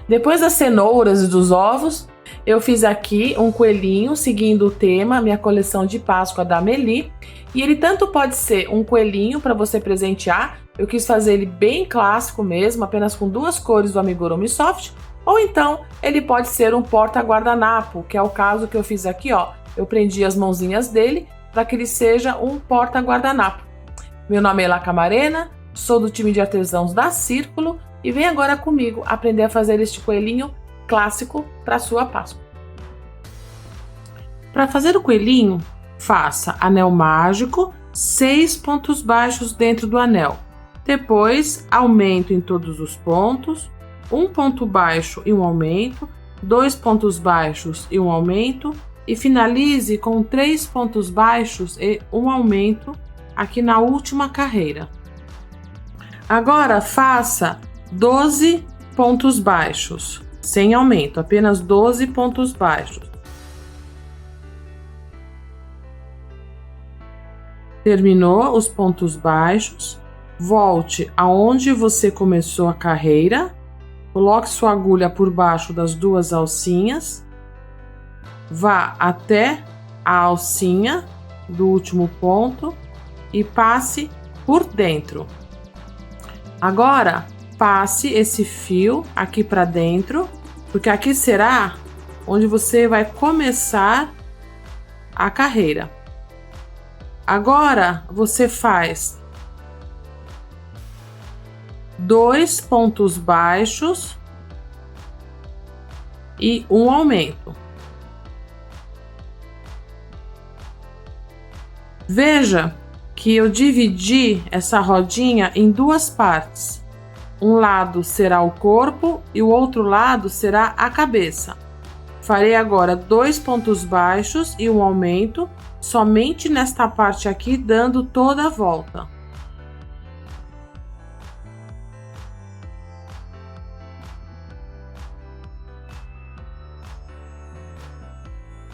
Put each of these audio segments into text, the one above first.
Depois das cenouras e dos ovos, eu fiz aqui um coelhinho seguindo o tema, minha coleção de Páscoa da Meli. E ele tanto pode ser um coelhinho para você presentear, eu quis fazer ele bem clássico mesmo, apenas com 2 cores do Amigurumi Soft, ou então ele pode ser um porta-guardanapo, que é o caso que eu fiz aqui, ó. Eu prendi as mãozinhas dele para que ele seja um porta-guardanapo. Meu nome é Ela Camarena, sou do time de artesãos da Círculo e vem agora comigo aprender a fazer este coelhinho clássico para sua Páscoa. Para fazer o coelhinho, faça anel mágico, 6 pontos baixos dentro do anel. Depois, aumento em todos os pontos, 1 ponto baixo e um aumento, 2 pontos baixos e um aumento, e finalize com 3 pontos baixos e um aumento aqui na última carreira. Agora faça 12 pontos baixos, sem aumento, apenas 12 pontos baixos. Terminou os pontos baixos, volte aonde você começou a carreira, coloque sua agulha por baixo das 2 alcinhas, vá até a alcinha do último ponto e passe por dentro. Agora, passe esse fio aqui para dentro, porque aqui será onde você vai começar a carreira. Agora, você faz 2 pontos baixos e um aumento. Veja que eu dividi essa rodinha em 2 partes. Um lado será o corpo e o outro lado será a cabeça. Farei agora 2 pontos baixos e um aumento, somente nesta parte aqui, dando toda a volta.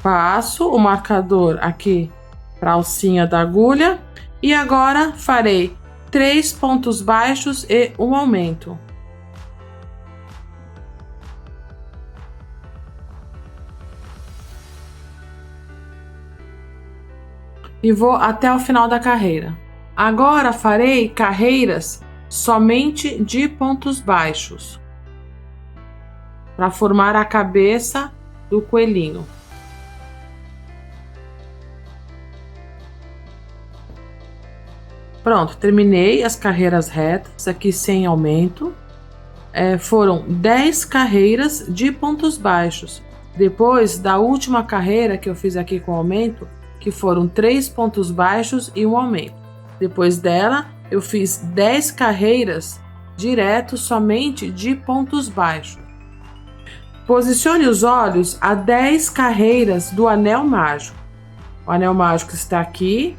Passo o marcador aqui para a alcinha da agulha e agora farei 3 pontos baixos e um aumento. E vou até o final da carreira. Agora farei carreiras somente de pontos baixos, para formar a cabeça do coelhinho. Pronto, terminei as carreiras retas, aqui sem aumento. Foram 10 carreiras de pontos baixos. Depois da última carreira que eu fiz aqui com aumento, que foram 3 pontos baixos e um aumento. Depois dela, eu fiz 10 carreiras direto somente de pontos baixos. Posicione os olhos a 10 carreiras do anel mágico. O anel mágico está aqui.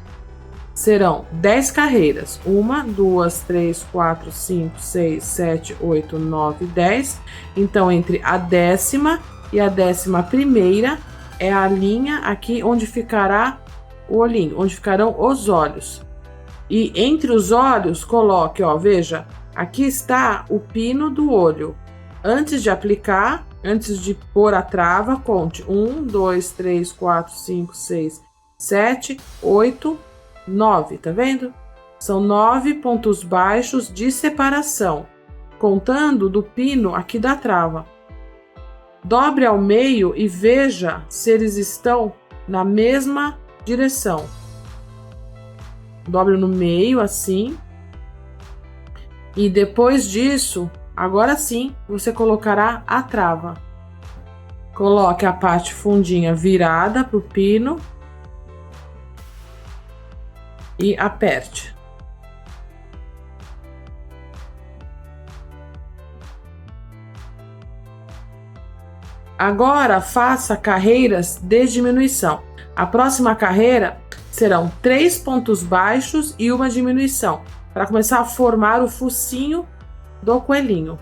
Serão 10 carreiras. 1, 2, 3, 4, 5, 6, 7, 8, 9, 10. Então, entre a 10ª e a 11ª é a linha aqui onde ficará o olhinho, onde ficarão os olhos. E entre os olhos, coloque, ó, veja, aqui está o pino do olho. Antes de aplicar, antes de pôr a trava, conte 1, 2, 3, 4, 5, 6, 7, 8, 9, tá vendo? São 9 pontos baixos de separação, contando do pino aqui da trava. Dobre ao meio e veja se eles estão na mesma direção. Dobre no meio assim. E depois disso, agora sim, você colocará a trava. Coloque a parte fundinha virada para o pino e aperte. Agora faça carreiras de diminuição. A próxima carreira serão 3 pontos baixos e uma diminuição, para começar a formar o focinho do coelhinho.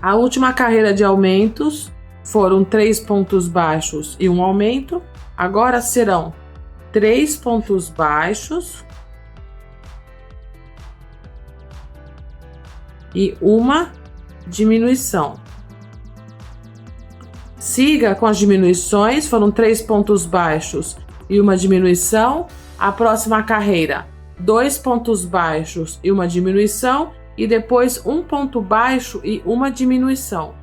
A última carreira de aumentos foram 3 pontos baixos e um aumento. Agora serão 3 pontos baixos e uma diminuição. Siga com as diminuições, foram 3 pontos baixos e uma diminuição. A próxima carreira, 2 pontos baixos e uma diminuição, e depois 1 ponto baixo e uma diminuição.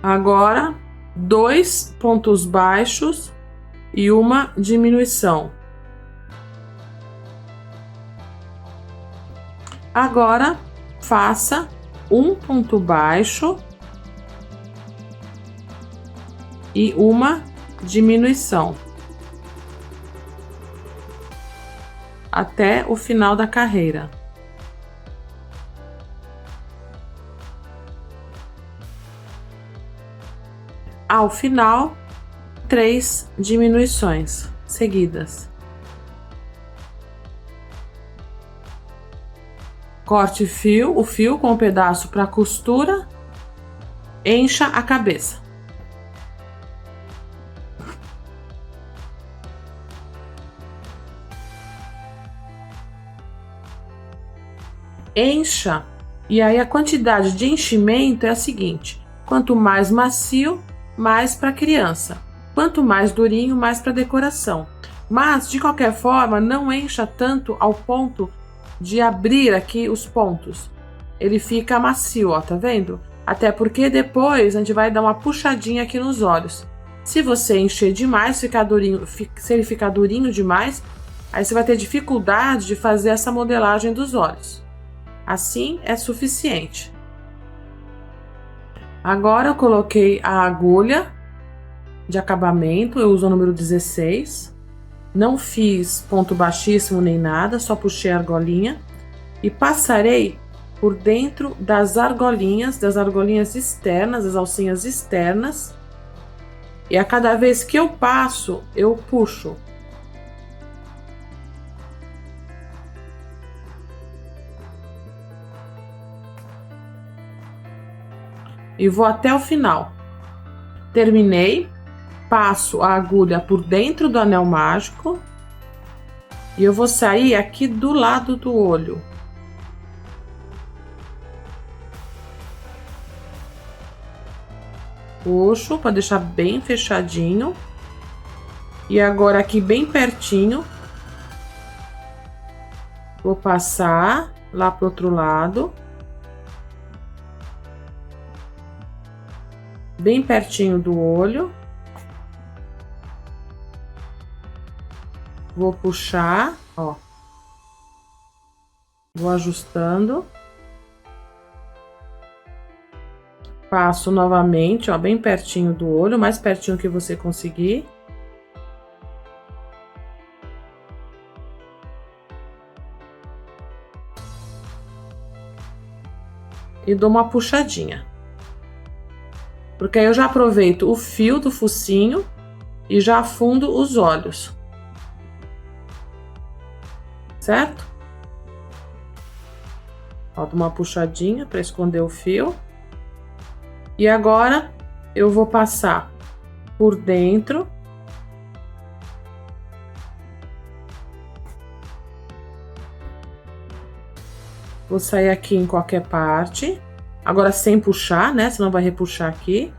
Agora, 2 pontos baixos e uma diminuição. Agora, faça 1 ponto baixo e uma diminuição até o final da carreira. Ao final, 3 diminuições seguidas. Corte o fio com um pedaço para costura, encha a cabeça. Encha, e aí a quantidade de enchimento é a seguinte: quanto mais macio, mais para criança, quanto mais durinho, mais para decoração. Mas de qualquer forma, não encha tanto ao ponto de abrir aqui os pontos. Ele fica macio, ó, tá vendo? Até porque depois a gente vai dar uma puxadinha aqui nos olhos. Se você encher demais, ficar durinho, se ele ficar durinho demais, aí você vai ter dificuldade de fazer essa modelagem dos olhos. Assim é suficiente. Agora eu coloquei a agulha de acabamento, eu uso o número 16. Não fiz ponto baixíssimo nem nada, só puxei a argolinha e passarei por dentro das argolinhas externas, das alcinhas externas. E a cada vez que eu passo, eu puxo. E vou até o final. Terminei, passo a agulha por dentro do anel mágico e eu vou sair aqui do lado do olho. Puxo para deixar bem fechadinho. E agora aqui bem pertinho, vou passar lá pro outro lado. Bem pertinho do olho. Vou puxar, ó. Vou ajustando. Passo novamente, ó, bem pertinho do olho, mais pertinho que você conseguir. E dou uma puxadinha. Porque aí eu já aproveito o fio do focinho e já afundo os olhos. Certo? Ó, dou uma puxadinha para esconder o fio. E agora eu vou passar por dentro. Vou sair aqui em qualquer parte. Agora sem puxar, né? Senão vai repuxar aqui.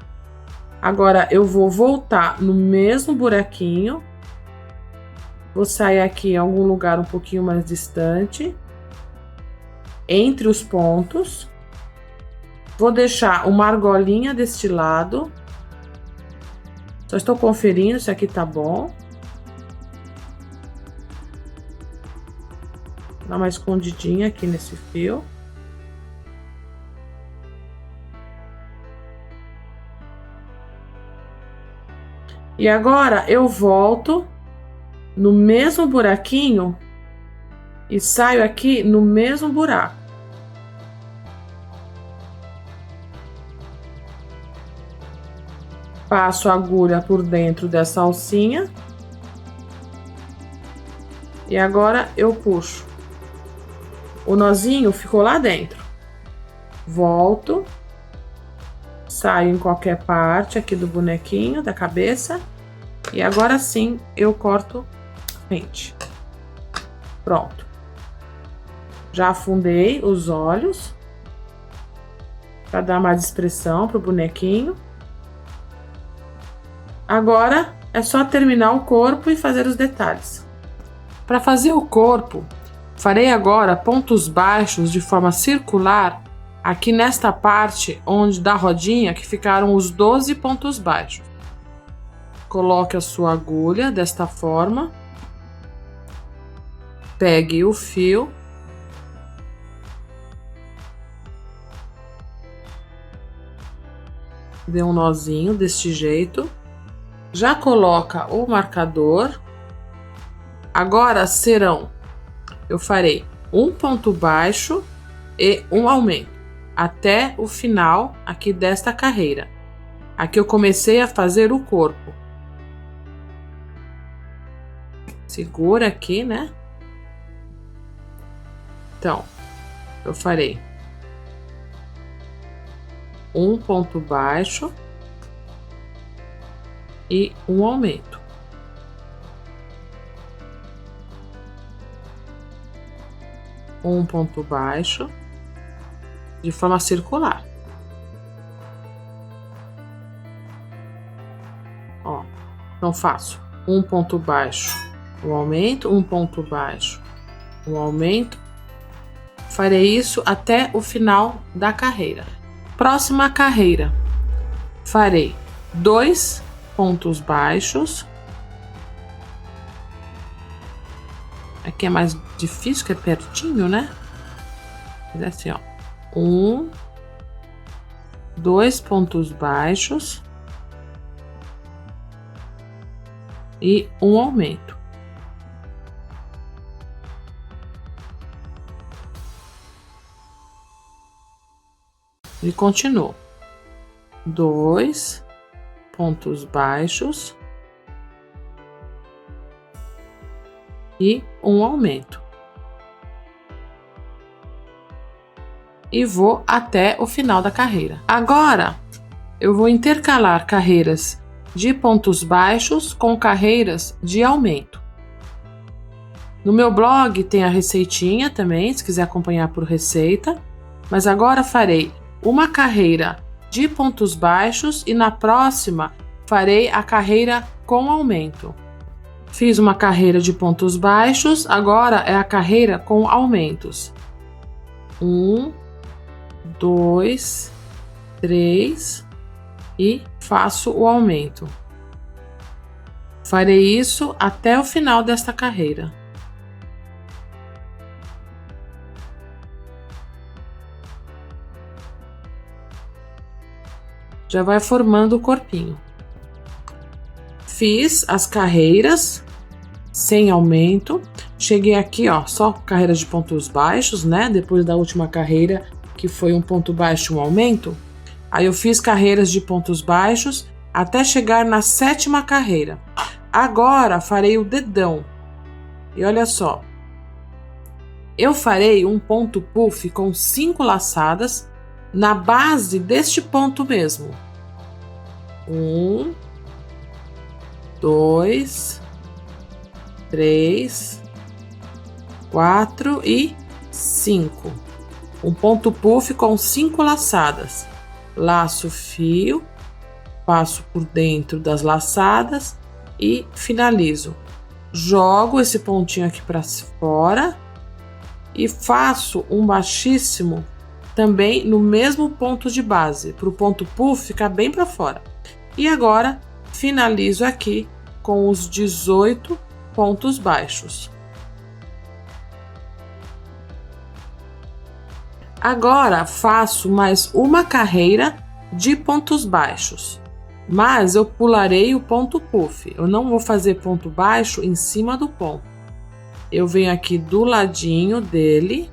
Agora eu vou voltar no mesmo buraquinho. Vou sair aqui em algum lugar um pouquinho mais distante. Entre os pontos. Vou deixar uma argolinha deste lado. Só estou conferindo se aqui tá bom. Dá uma escondidinha aqui nesse fio. E agora eu volto no mesmo buraquinho e saio aqui no mesmo buraco. Passo a agulha por dentro dessa alcinha. E agora eu puxo. O nozinho ficou lá dentro. Volto. Saio em qualquer parte aqui do bonequinho, da cabeça. E agora sim eu corto a frente. Pronto. Já afundei os olhos. Para dar mais expressão pro bonequinho. Agora é só terminar o corpo e fazer os detalhes. Para fazer o corpo, farei agora pontos baixos de forma circular aqui nesta parte onde da rodinha que ficaram os 12 pontos baixos. Coloque a sua agulha desta forma. Pegue o fio. Dê um nozinho deste jeito. Já coloca o marcador. Agora eu farei um ponto baixo e um aumento até o final aqui desta carreira. Aqui eu comecei a fazer o corpo. Segura aqui, né? Então, eu farei um ponto baixo e um aumento. Um ponto baixo de forma circular. Ó, então faço um ponto baixo, um aumento, um ponto baixo, um aumento. Farei isso até o final da carreira. Próxima carreira, farei 2 pontos baixos. Aqui é mais difícil, que é pertinho, né? Mas é assim, ó. 2 pontos baixos e um aumento. E continuo. 2 pontos baixos e um aumento. E vou até o final da carreira. Agora, eu vou intercalar carreiras de pontos baixos com carreiras de aumento. No meu blog tem a receitinha também, se quiser acompanhar por receita. Mas agora farei uma carreira de pontos baixos e na próxima farei a carreira com aumento. Fiz uma carreira de pontos baixos, agora é a carreira com aumentos. 1, 2, 3 e faço o aumento. Farei isso até o final desta carreira. Já vai formando o corpinho. Fiz as carreiras sem aumento. Cheguei aqui, ó, só carreiras de pontos baixos, né? Depois da última carreira, que foi um ponto baixo e um aumento. Aí eu fiz carreiras de pontos baixos até chegar na 7ª carreira. Agora farei o dedão. E olha só. Eu farei um ponto puff com 5 laçadas na base deste ponto mesmo. 1, 2, 3, 4 e 5. Um ponto puff com 5 laçadas. Laço o fio, passo por dentro das laçadas e finalizo. Jogo esse pontinho aqui para fora e faço um baixíssimo também no mesmo ponto de base, para o ponto puff ficar bem para fora. E agora finalizo aqui com os 18 pontos baixos. Agora faço mais uma carreira de pontos baixos, mas eu pularei o ponto puff. Eu não vou fazer ponto baixo em cima do ponto. Eu venho aqui do ladinho dele.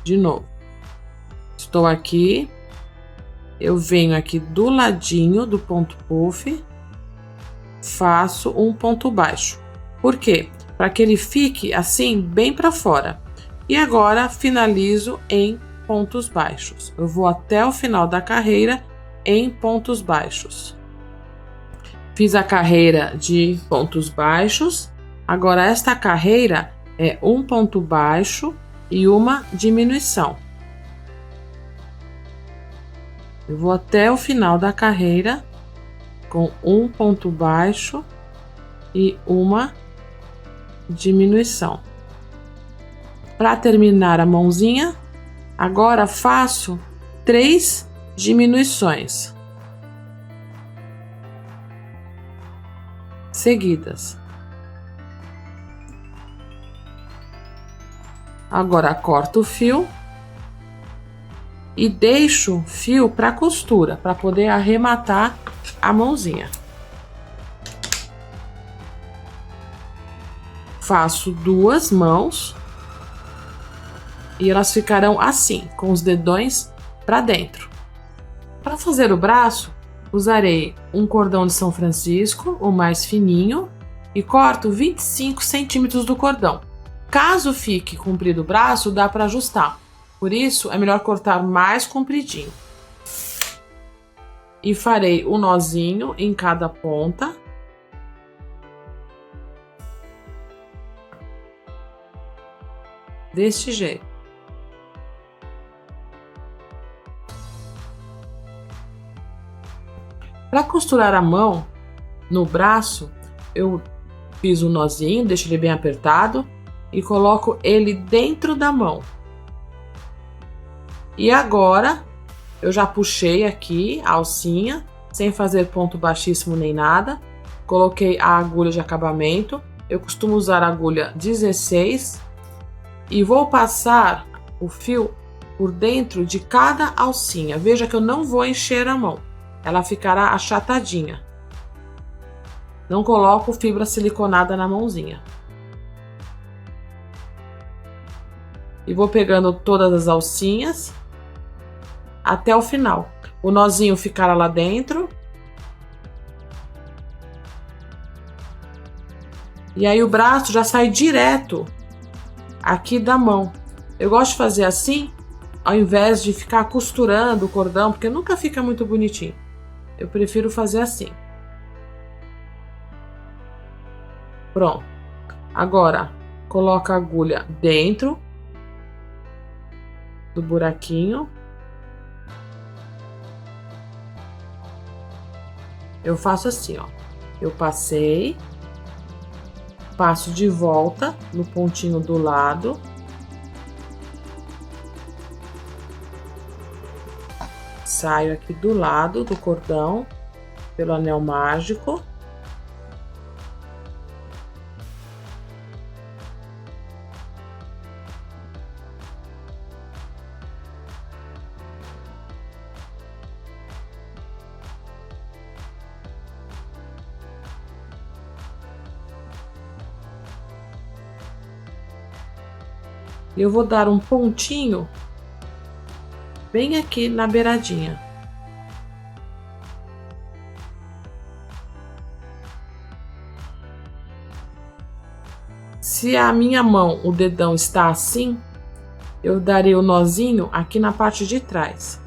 De novo. Estou aqui. Eu venho aqui do ladinho do ponto puff. Faço um ponto baixo. Por quê? Para que ele fique assim bem para fora. E agora finalizo em pontos baixos. Eu vou até o final da carreira em pontos baixos. Fiz a carreira de pontos baixos. Agora esta carreira é um ponto baixo e uma diminuição. Eu vou até o final da carreira com um ponto baixo e uma diminuição. Para terminar a mãozinha, agora faço 3 diminuições seguidas. Agora corto o fio e deixo fio para costura, para poder arrematar a mãozinha. Faço 2 mãos e elas ficarão assim, com os dedões para dentro. Para fazer o braço, usarei um cordão de São Francisco, o mais fininho, e corto 25 centímetros do cordão. Caso fique comprido o braço, dá para ajustar. Por isso, é melhor cortar mais compridinho. E farei um nozinho em cada ponta. Deste jeito. Para costurar a mão no braço, eu fiz um nozinho, deixo ele bem apertado e coloco ele dentro da mão. E agora eu já puxei aqui a alcinha, sem fazer ponto baixíssimo nem nada. Coloquei a agulha de acabamento. Eu costumo usar a agulha 16 e vou passar o fio por dentro de cada alcinha. Veja que eu não vou encher a mão, ela ficará achatadinha. Não coloco fibra siliconada na mãozinha. E vou pegando todas as alcinhas até o final. O nozinho ficará lá dentro. E aí o braço já sai direto aqui da mão. Eu gosto de fazer assim, ao invés de ficar costurando o cordão, porque nunca fica muito bonitinho. Eu prefiro fazer assim. Pronto. Agora, coloca a agulha dentro do buraquinho. Eu faço assim, ó. Eu passei, passo de volta no pontinho do lado. Saio aqui do lado do cordão, pelo anel mágico. Eu vou dar um pontinho bem aqui na beiradinha. Se a minha mão, o dedão está assim, eu darei o nozinho aqui na parte de trás.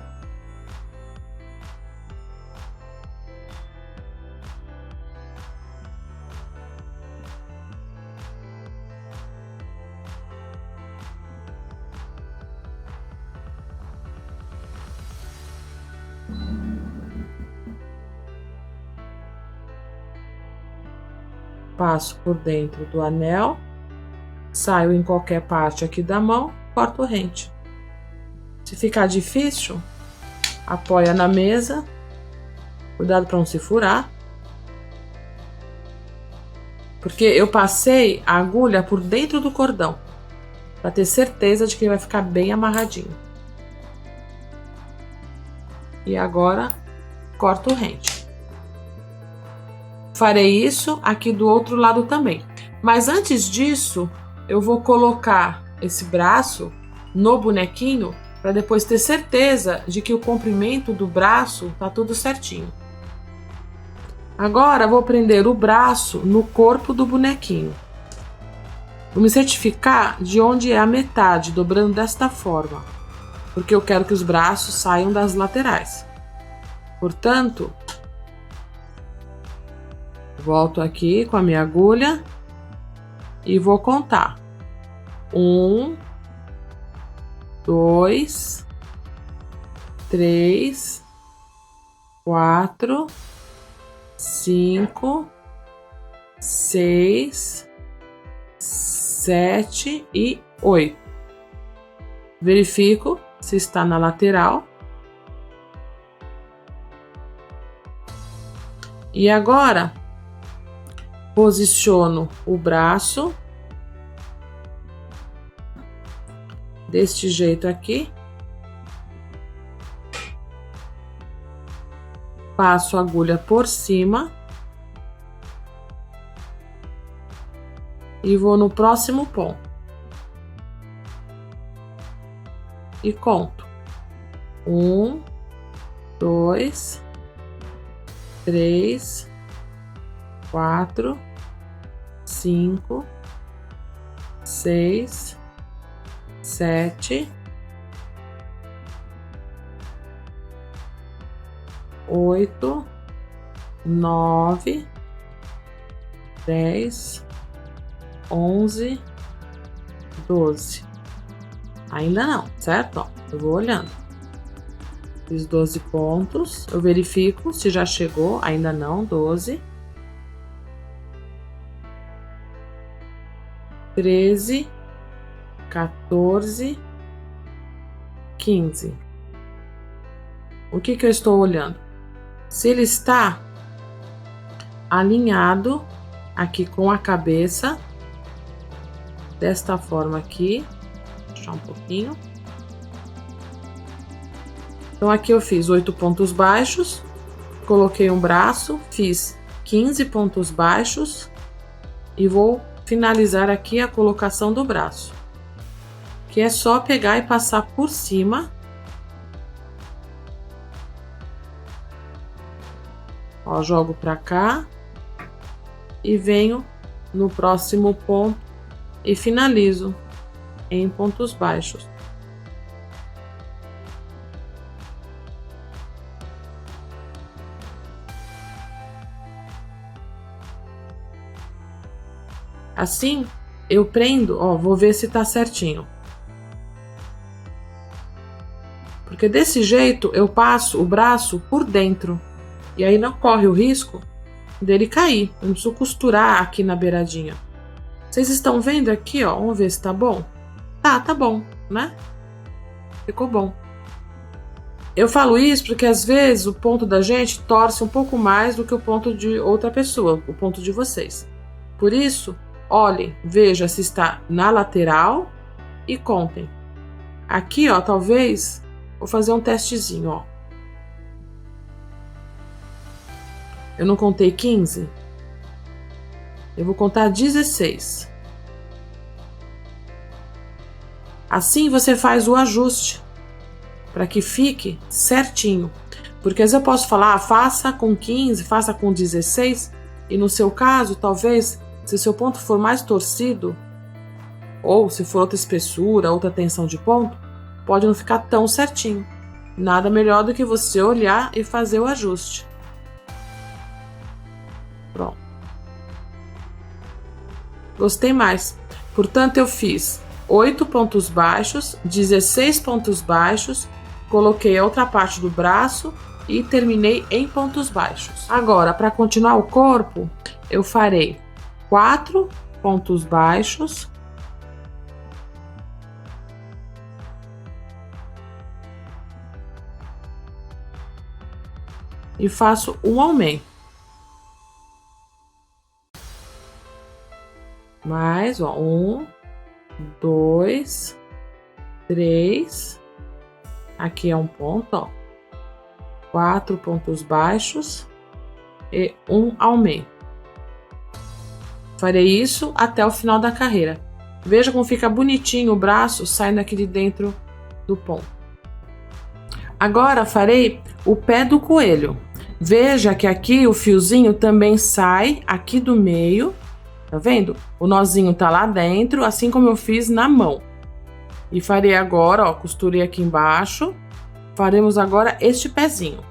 Passo por dentro do anel, saio em qualquer parte aqui da mão, corto rente. Se ficar difícil, apoia na mesa, cuidado para não se furar, porque eu passei a agulha por dentro do cordão, para ter certeza de que ele vai ficar bem amarradinho. E agora, corto rente. Farei isso aqui do outro lado também. Mas antes disso, eu vou colocar esse braço no bonequinho para depois ter certeza de que o comprimento do braço tá tudo certinho. Agora vou prender o braço no corpo do bonequinho. Vou me certificar de onde é a metade, dobrando desta forma, porque eu quero que os braços saiam das laterais. Portanto, volto aqui com a minha agulha e vou contar. 1, 2, 3, 4, 5, 6, 7 e 8. Verifico se está na lateral. E agora, posiciono o braço deste jeito aqui. Passo a agulha por cima. E vou no próximo ponto. E conto. 1, 2, 3, 4, 5, 6, 7, 8, 9, 10, 11, 12. Ainda não, certo? Ó, eu vou olhando. Fiz 12 pontos. Eu verifico se já chegou. Ainda não, 12. 13, 14, 15. O que eu estou olhando? Se ele está alinhado aqui com a cabeça, desta forma aqui, vou puxar um pouquinho. Então aqui eu fiz 8 pontos baixos, coloquei um braço, fiz 15 pontos baixos e vou finalizar aqui a colocação do braço, que é só pegar e passar por cima. Ó, jogo pra cá e venho no próximo ponto e finalizo em pontos baixos. Assim, eu prendo, ó, vou ver se tá certinho. Porque desse jeito eu passo o braço por dentro. E aí não corre o risco dele cair. Eu não preciso costurar aqui na beiradinha. Vocês estão vendo aqui, ó? Vamos ver se tá bom. Tá bom, né? Ficou bom. Eu falo isso porque às vezes o ponto da gente torce um pouco mais do que o ponto de outra pessoa, o ponto de vocês. Por isso, olhem, veja se está na lateral e contem. Aqui, ó, talvez, vou fazer um testezinho, ó. Eu não contei 15? Eu vou contar 16. Assim você faz o ajuste para que fique certinho. Porque às vezes eu posso falar, faça com 15, faça com 16, e no seu caso, talvez, se seu ponto for mais torcido, ou se for outra espessura, outra tensão de ponto, pode não ficar tão certinho. Nada melhor do que você olhar e fazer o ajuste. Pronto. Gostei mais. Portanto, eu fiz 8 pontos baixos, 16 pontos baixos, coloquei a outra parte do braço e terminei em pontos baixos. Agora, para continuar o corpo, eu farei 4 pontos baixos, e faço um aumento. Mais, ó, 1, 2, 3. Aqui é um ponto, ó. 4 pontos baixos e um aumento. Farei isso até o final da carreira. Veja como fica bonitinho o braço saindo aqui de dentro do ponto. Agora farei o pé do coelho. Veja que aqui o fiozinho também sai aqui do meio. Tá vendo? O nozinho tá lá dentro, assim como eu fiz na mão. E farei agora, ó, costurei aqui embaixo. Faremos agora este pezinho.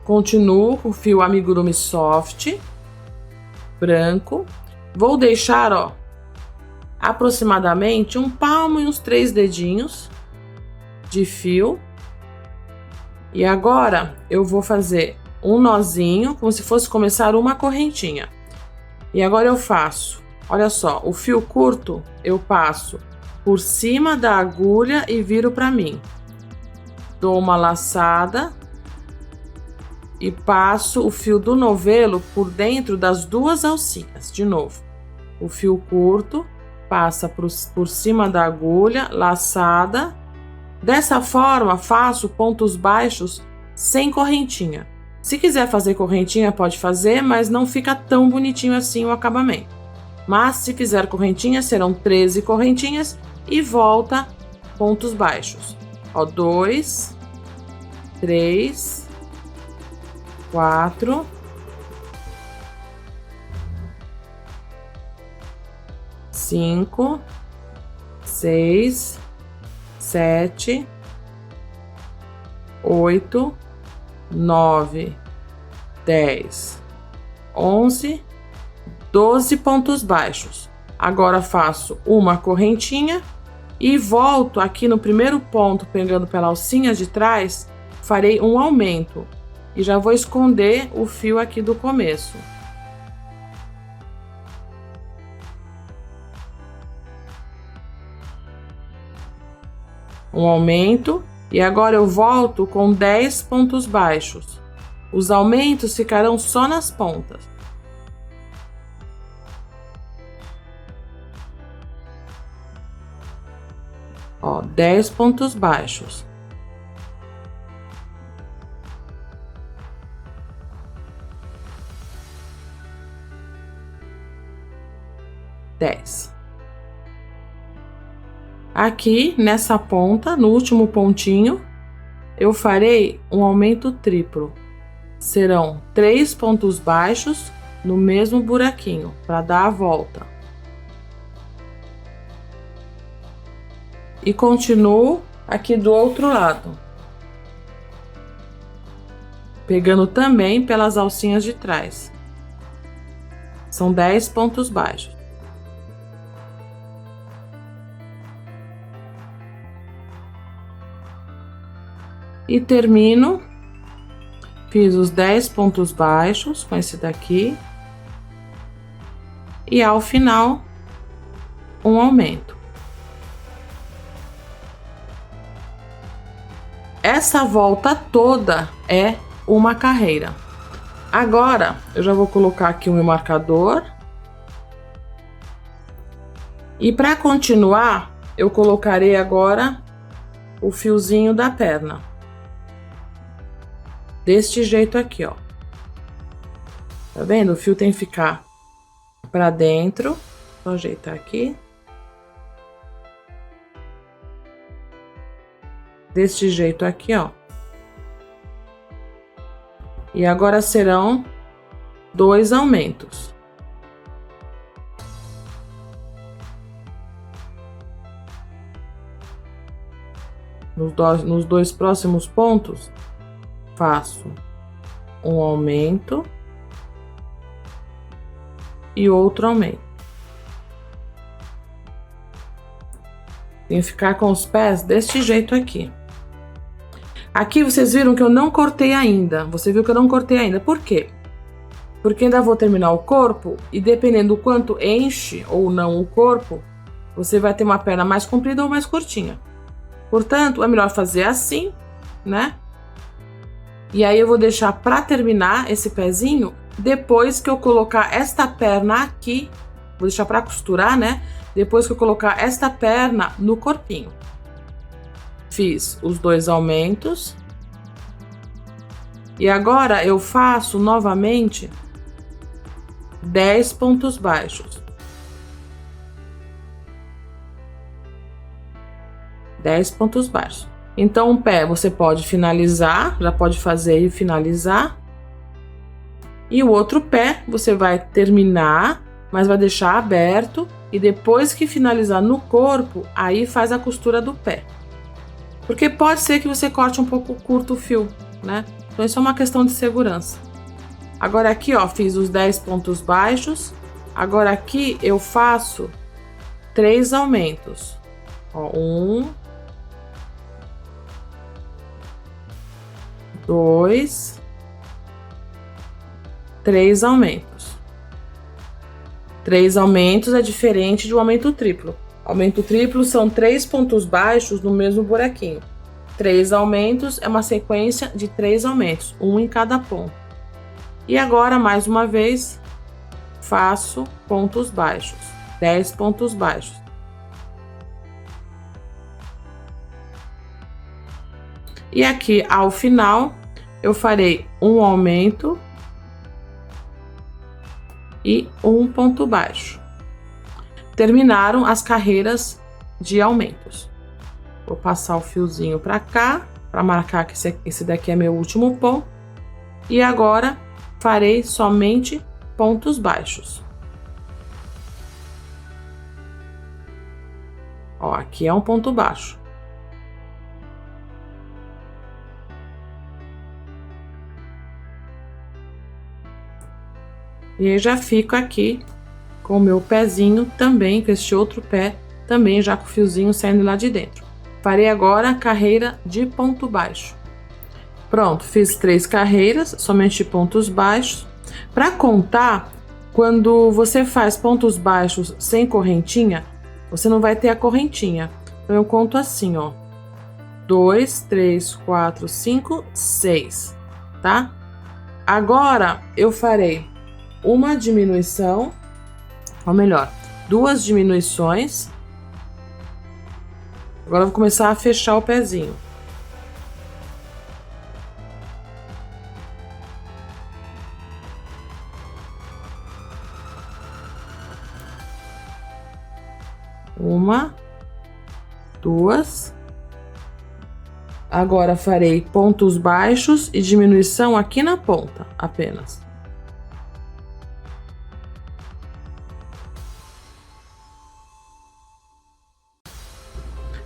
Continuo com o fio amigurumi soft, branco. Vou deixar, ó, aproximadamente um palmo e uns 3 dedinhos de fio. E agora eu vou fazer um nozinho, como se fosse começar uma correntinha. E agora eu faço, olha só, o fio curto eu passo por cima da agulha e viro para mim. Dou uma laçada e passo o fio do novelo por dentro das duas alcinhas. De novo, o fio curto passa por cima da agulha, laçada. Dessa forma, faço pontos baixos sem correntinha. Se quiser fazer correntinha, pode fazer, mas não fica tão bonitinho assim o acabamento. Mas se fizer correntinha, serão 13 correntinhas e volta pontos baixos. Ó, 2, 3, 4, 5, 6, 7, 8, 9, 10, 11, 12 pontos baixos. Agora faço uma correntinha e volto aqui no primeiro ponto, pegando pela alcinha de trás, farei um aumento e já vou esconder o fio aqui do começo. Um aumento e agora eu volto com 10 pontos baixos. Os aumentos ficarão só nas pontas. Ó, 10 pontos baixos. Aqui nessa ponta, no último pontinho, eu farei um aumento triplo. Serão 3 pontos baixos no mesmo buraquinho, para dar a volta. E continuo aqui do outro lado, pegando também pelas alcinhas de trás. São 10 pontos baixos. E termino, fiz os 10 pontos baixos com esse daqui. E ao final, um aumento. Essa volta toda é uma carreira. Agora, eu já vou colocar aqui o meu marcador. E para continuar, eu colocarei agora o fiozinho da perna. Deste jeito aqui, ó. Tá vendo? O fio tem que ficar para dentro. Vou ajeitar aqui. Deste jeito aqui, ó. E agora serão 2 aumentos. Nos dois próximos pontos, faço um aumento e outro aumento. Tem que ficar com os pés deste jeito aqui. Aqui vocês viram que eu não cortei ainda. Você viu que eu não cortei ainda. Por quê? Porque ainda vou terminar o corpo e dependendo do quanto enche ou não o corpo, você vai ter uma perna mais comprida ou mais curtinha. Portanto, é melhor fazer assim, né? E aí eu vou deixar para terminar esse pezinho depois que eu colocar esta perna aqui. Vou deixar para costurar, né? Depois que eu colocar esta perna no corpinho. Fiz os 2 aumentos. E agora eu faço novamente 10 pontos baixos. 10 pontos baixos. Então, um pé você pode finalizar, já pode fazer e finalizar. E o outro pé você vai terminar, mas vai deixar aberto. E depois que finalizar no corpo, aí faz a costura do pé. Porque pode ser que você corte um pouco curto o fio, né? Então isso é uma questão de segurança. Agora aqui, ó, fiz os 10 pontos baixos. Agora aqui eu faço 3 aumentos. Ó, 1, 2, 3 aumentos. 3 aumentos é diferente de um aumento triplo. Aumento triplo são 3 pontos baixos no mesmo buraquinho. 3 aumentos é uma sequência de 3 aumentos, um em cada ponto. E agora, mais uma vez, faço pontos baixos, 10 pontos baixos. E aqui, ao final, eu farei um aumento e um ponto baixo. Terminaram as carreiras de aumentos. Vou passar o fiozinho para cá, para marcar que esse daqui é meu último ponto. E agora farei somente pontos baixos. Ó, aqui é um ponto baixo. E aí já fico aqui com o meu pezinho também, com este outro pé, também já com o fiozinho saindo lá de dentro. Farei agora a carreira de ponto baixo. Pronto, fiz 3 carreiras, somente pontos baixos. Para contar, quando você faz pontos baixos sem correntinha, você não vai ter a correntinha. Então eu conto assim, ó. 2, 3, 4, 5, 6, tá? Agora eu farei uma diminuição, ou melhor, 2 diminuições. Agora eu vou começar a fechar o pezinho. Uma, 2. Agora farei pontos baixos e diminuição aqui na ponta, apenas.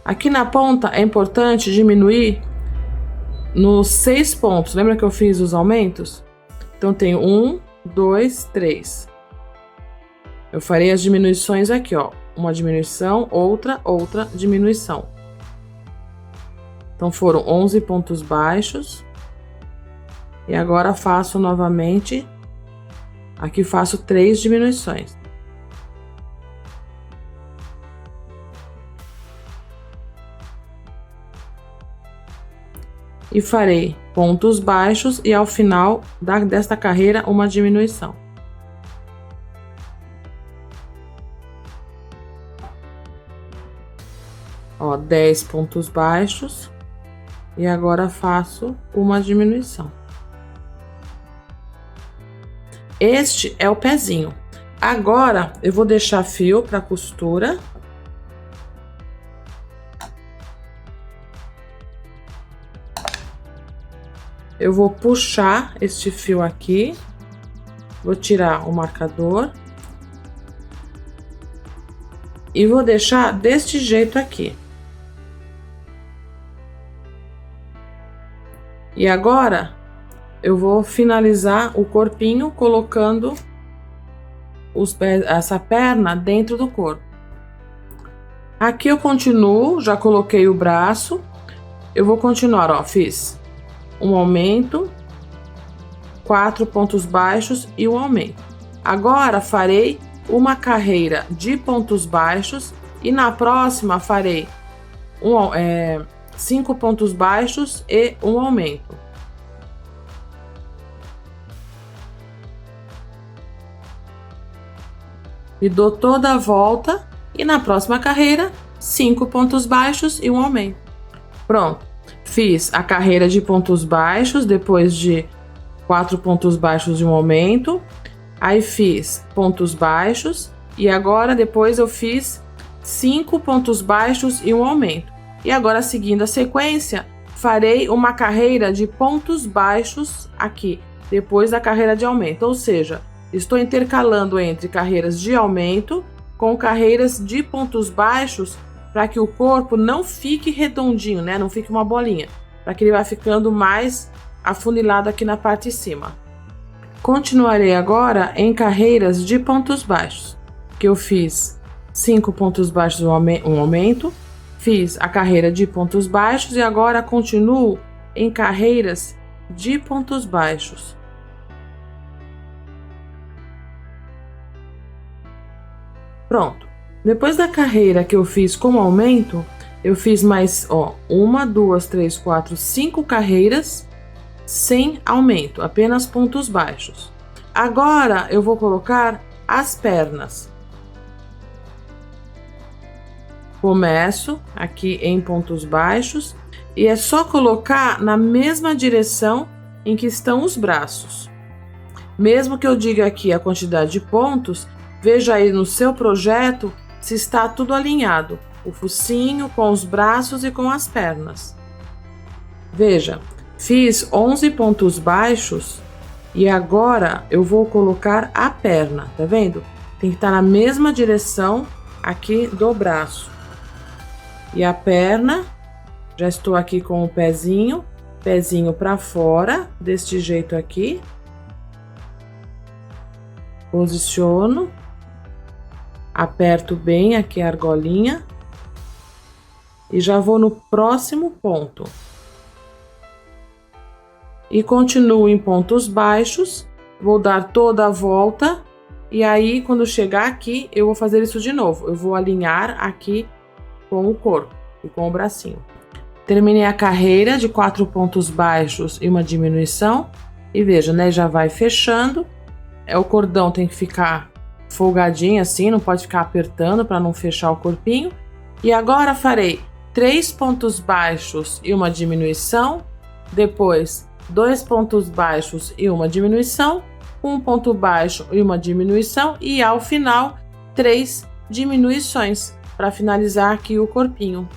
Aqui na ponta é importante diminuir nos 6 pontos. Lembra que eu fiz os aumentos? Então, tenho 1, 2, 3. Eu farei as diminuições aqui, ó. Uma diminuição, outra diminuição. Então, foram 11 pontos baixos. E agora faço novamente. Aqui faço 3 diminuições. E farei pontos baixos e ao final desta carreira uma diminuição. Ó, 10 pontos baixos e agora faço uma diminuição. Este é o pezinho. Agora eu vou deixar fio para costura. Eu vou puxar este fio aqui, vou tirar o marcador e vou deixar deste jeito aqui. E agora eu vou finalizar o corpinho colocando essa perna dentro do corpo. Aqui eu continuo, já coloquei o braço, eu vou continuar, ó, fiz um aumento, 4 pontos baixos e um aumento. Agora farei uma carreira de pontos baixos e na próxima farei 5 pontos baixos e um aumento. E dou toda a volta e na próxima carreira 5 pontos baixos e um aumento. Pronto. Fiz a carreira de pontos baixos, depois de 4 pontos baixos e um aumento. Aí fiz pontos baixos e agora depois eu fiz 5 pontos baixos e um aumento. E agora, seguindo a sequência, farei uma carreira de pontos baixos aqui, depois da carreira de aumento. Ou seja, estou intercalando entre carreiras de aumento com carreiras de pontos baixos para que o corpo não fique redondinho, né? Não fique uma bolinha, para que ele vá ficando mais afunilado aqui na parte de cima. Continuarei agora em carreiras de pontos baixos, que eu fiz 5 pontos baixos um aumento, fiz a carreira de pontos baixos e agora continuo em carreiras de pontos baixos. Pronto. Depois da carreira que eu fiz com aumento, eu fiz mais, ó, 1, 2, 3, 4, 5 carreiras sem aumento, apenas pontos baixos. Agora eu vou colocar as pernas. Começo aqui em pontos baixos e é só colocar na mesma direção em que estão os braços. Mesmo que eu diga aqui a quantidade de pontos, veja aí no seu projeto se está tudo alinhado, o focinho com os braços e com as pernas. Veja, fiz 11 pontos baixos e agora eu vou colocar a perna, tá vendo? Tem que estar na mesma direção aqui do braço. E a perna, já estou aqui com o pezinho para fora, deste jeito aqui. Posiciono, aperto bem aqui a argolinha e já vou no próximo ponto. E continuo em pontos baixos, vou dar toda a volta e aí quando chegar aqui eu vou fazer isso de novo. Eu vou alinhar aqui com o corpo e com o bracinho. Terminei a carreira de 4 pontos baixos e uma diminuição e veja, né, já vai fechando. O cordão tem que ficar folgadinho assim, não pode ficar apertando para não fechar o corpinho. E agora farei 3 pontos baixos e uma diminuição, depois 2 pontos baixos e uma diminuição, 1 ponto baixo e uma diminuição e ao final 3 diminuições para finalizar aqui o corpinho.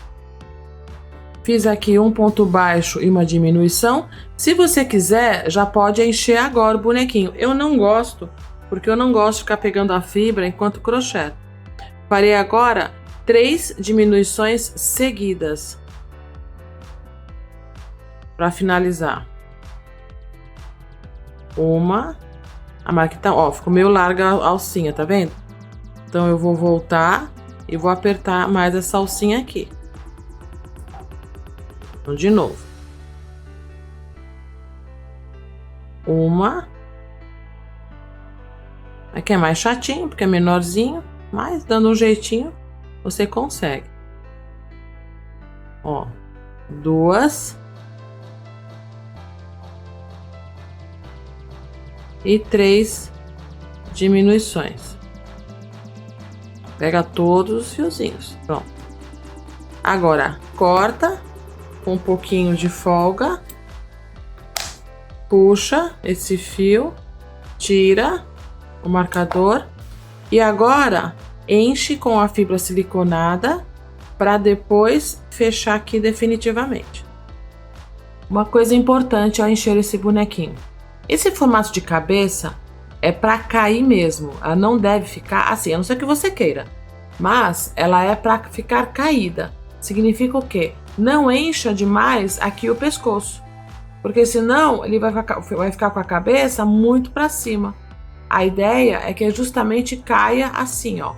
Fiz aqui 1 ponto baixo e uma diminuição. Se você quiser, já pode encher agora o bonequinho. Eu não gosto, porque eu não gosto de ficar pegando a fibra enquanto crochê. Farei agora 3 diminuições seguidas para finalizar. Uma, a marca tá, ó, ficou meio larga a alcinha, tá vendo? Então eu vou voltar e vou apertar mais essa alcinha aqui. Então, de novo. Uma. Aqui é mais chatinho, porque é menorzinho, mas dando um jeitinho, você consegue. Ó, 2. E 3 diminuições. Pega todos os fiozinhos. Pronto. Agora, corta com um pouquinho de folga. Puxa esse fio, tira o marcador e agora enche com a fibra siliconada para depois fechar aqui definitivamente. Uma coisa importante ao encher esse bonequinho: esse formato de cabeça é para cair mesmo, ela não deve ficar assim, a não ser que você queira, mas ela é para ficar caída. Significa o quê? Não encha demais aqui o pescoço, porque senão ele vai ficar com a cabeça muito para cima. A ideia é que justamente caia assim, ó,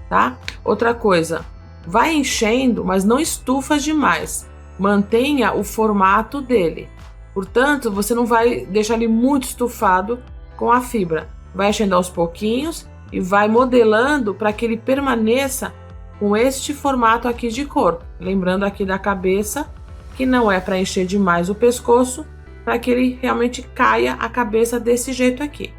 tá? Outra coisa, vai enchendo, mas não estufa demais. Mantenha o formato dele. Portanto, você não vai deixar ele muito estufado com a fibra. Vai enchendo aos pouquinhos e vai modelando para que ele permaneça com este formato aqui de corpo. Lembrando aqui da cabeça, que não é para encher demais o pescoço, para que ele realmente caia a cabeça desse jeito aqui.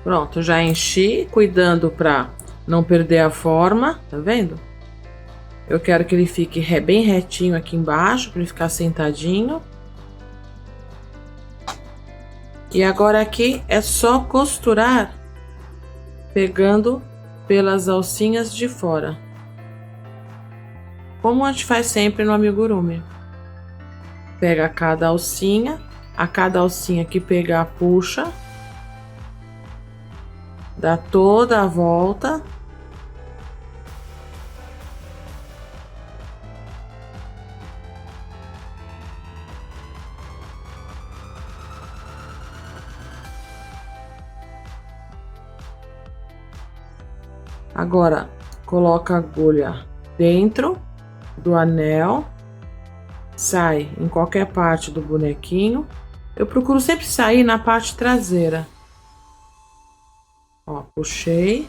Pronto, já enchi, cuidando para não perder a forma, tá vendo? Eu quero que ele fique bem retinho aqui embaixo, para ele ficar sentadinho. E agora aqui é só costurar, pegando pelas alcinhas de fora. Como a gente faz sempre no amigurumi. Pega a cada alcinha que pegar, puxa. Dá toda a volta. Agora, coloca a agulha dentro do anel, sai em qualquer parte do bonequinho. Eu procuro sempre sair na parte traseira. Ó, puxei.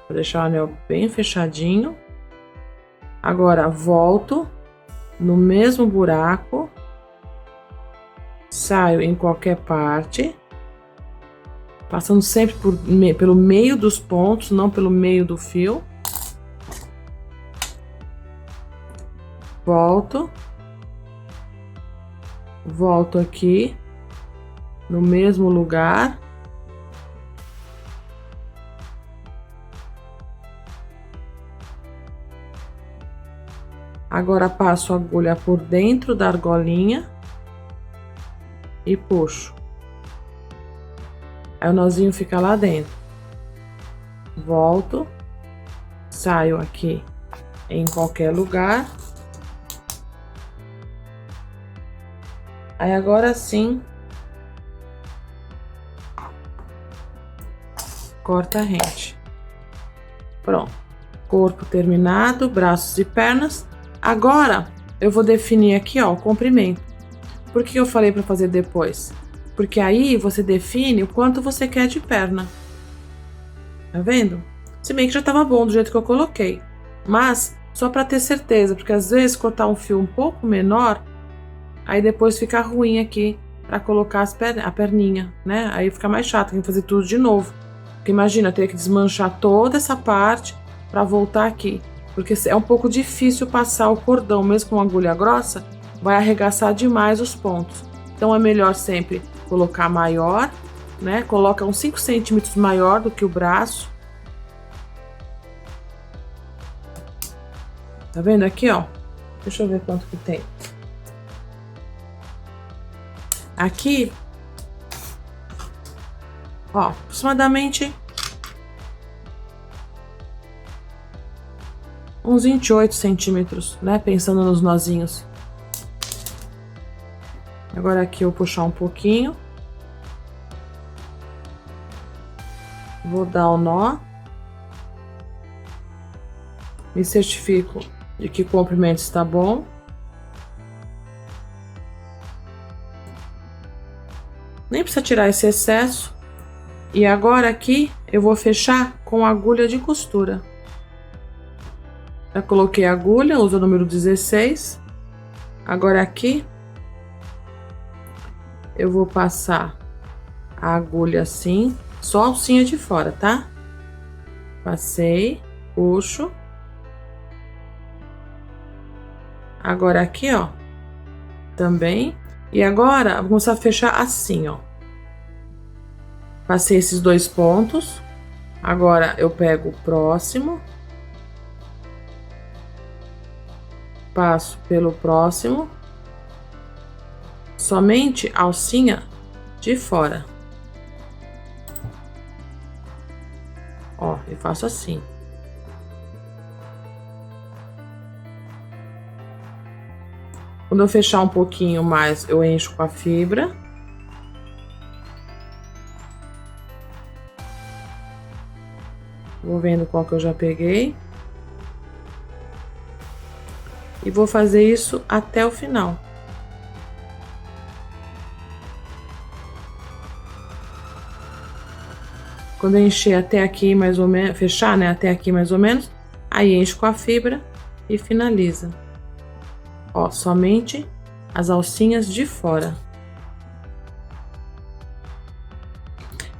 Vou deixar o anel bem fechadinho. Agora, volto no mesmo buraco. Saio em qualquer parte. Passando sempre pelo meio dos pontos, não pelo meio do fio. Volto. Volto aqui no mesmo lugar. Agora passo a agulha por dentro da argolinha e puxo. Aí o nozinho fica lá dentro. Volto, saio aqui em qualquer lugar. Aí agora sim, corta a rente. Pronto. Corpo terminado, braços e pernas. Agora eu vou definir aqui, ó, o comprimento. Por que eu falei para fazer depois? Porque aí você define o quanto você quer de perna. Tá vendo? Se bem que já tava bom do jeito que eu coloquei. Mas só para ter certeza, porque às vezes cortar um fio um pouco menor, aí depois fica ruim aqui para colocar a perninha, né? Aí fica mais chato, tem que fazer tudo de novo. Porque imagina, eu teria que desmanchar toda essa parte para voltar aqui. Porque é um pouco difícil passar o cordão, mesmo com uma agulha grossa, vai arregaçar demais os pontos. Então é melhor sempre colocar maior, né? Coloca uns 5 centímetros maior do que o braço. Tá vendo aqui, ó? Deixa eu ver quanto que tem. Aqui, ó, aproximadamente uns 28 centímetros, né? Pensando nos nozinhos. Agora aqui eu vou puxar um pouquinho. Vou dar o nó. Me certifico de que o comprimento está bom. Nem precisa tirar esse excesso. E agora aqui eu vou fechar com agulha de costura. Já coloquei a agulha, uso o número 16. Agora aqui eu vou passar a agulha assim, só a alcinha de fora, tá? Passei, puxo. Agora aqui, ó, também. E agora, vou começar a fechar assim, ó. Passei esses 2 pontos. Agora, eu pego o próximo. Passo pelo próximo. Somente a alcinha de fora. Ó, eu faço assim. Quando eu fechar um pouquinho mais, eu encho com a fibra. Vou vendo qual que eu já peguei. E vou fazer isso até o final. Quando eu encher até aqui mais ou menos, fechar, né, até aqui mais ou menos, aí encho com a fibra e finaliza. Ó, somente as alcinhas de fora.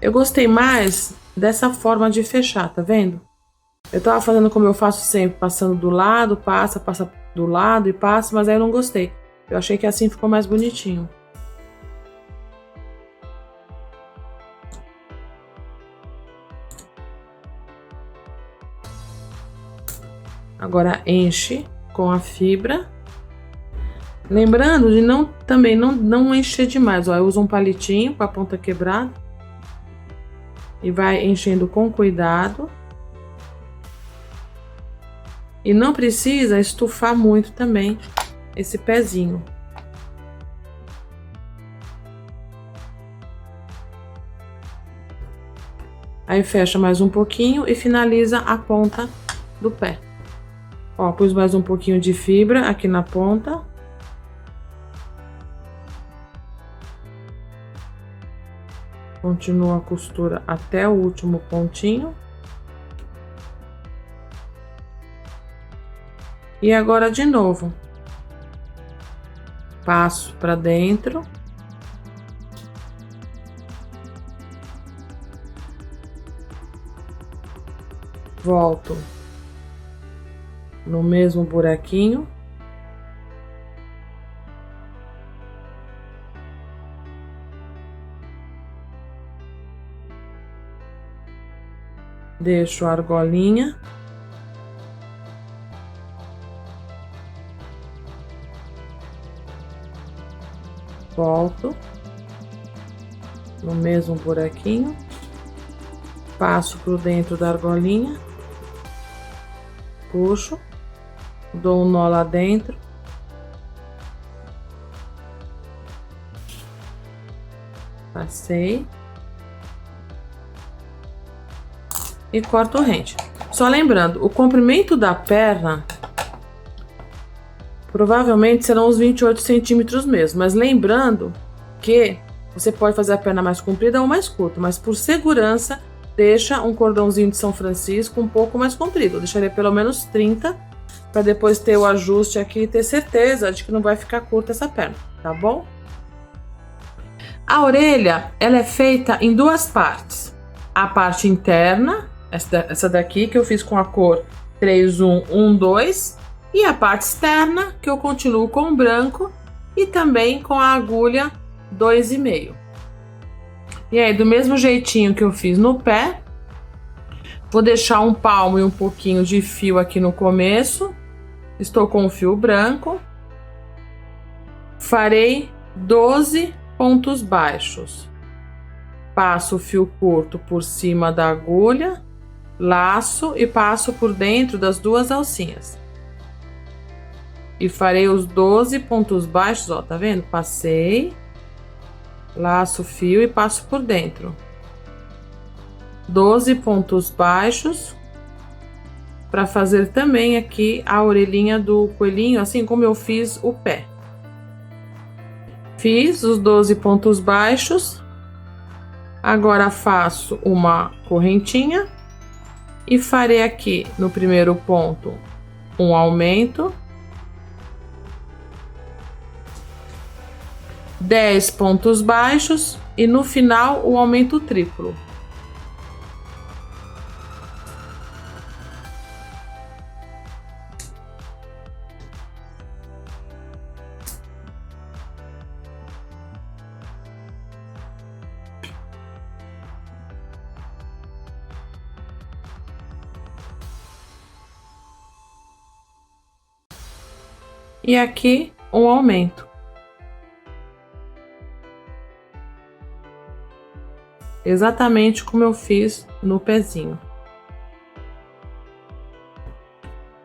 Eu gostei mais dessa forma de fechar, tá vendo? Eu tava fazendo como eu faço sempre, passando do lado, passa do lado e passa, mas aí eu não gostei. Eu achei que assim ficou mais bonitinho. Agora enche com a fibra. Lembrando de também não encher demais, ó. Eu uso um palitinho com a ponta quebrada. E vai enchendo com cuidado. E não precisa estufar muito também esse pezinho. Aí fecha mais um pouquinho e finaliza a ponta do pé. Ó, pus mais um pouquinho de fibra aqui na ponta. Continua a costura até o último pontinho. E agora de novo. Passo para dentro. Volto no mesmo buraquinho. Deixo a argolinha. Volto no mesmo buraquinho. Passo por dentro da argolinha. Puxo. Dou um nó lá dentro. Passei. E corto rente. Só lembrando, o comprimento da perna provavelmente serão uns 28 centímetros mesmo, mas lembrando que você pode fazer a perna mais comprida ou mais curta, mas por segurança, deixa um cordãozinho de São Francisco um pouco mais comprido. Eu deixaria pelo menos 30, para depois ter o ajuste aqui e ter certeza de que não vai ficar curta essa perna, tá bom? A orelha, ela é feita em duas partes. A parte interna, essa daqui que eu fiz com a cor 3112, e a parte externa que eu continuo com o branco e também com a agulha 2,5. E aí, do mesmo jeitinho que eu fiz no pé, vou deixar um palmo e um pouquinho de fio aqui no começo. Estou com o fio branco. Farei 12 pontos baixos. Passo o fio curto por cima da agulha, laço e passo por dentro das duas alcinhas. E farei os 12 pontos baixos, ó, tá vendo? Passei, laço o fio e passo por dentro. 12 pontos baixos para fazer também aqui a orelhinha do coelhinho, assim como eu fiz o pé. Fiz os 12 pontos baixos. Agora faço uma correntinha e farei aqui no primeiro ponto um aumento, 10 pontos baixos e no final o aumento triplo. E aqui um aumento. Exatamente como eu fiz no pezinho.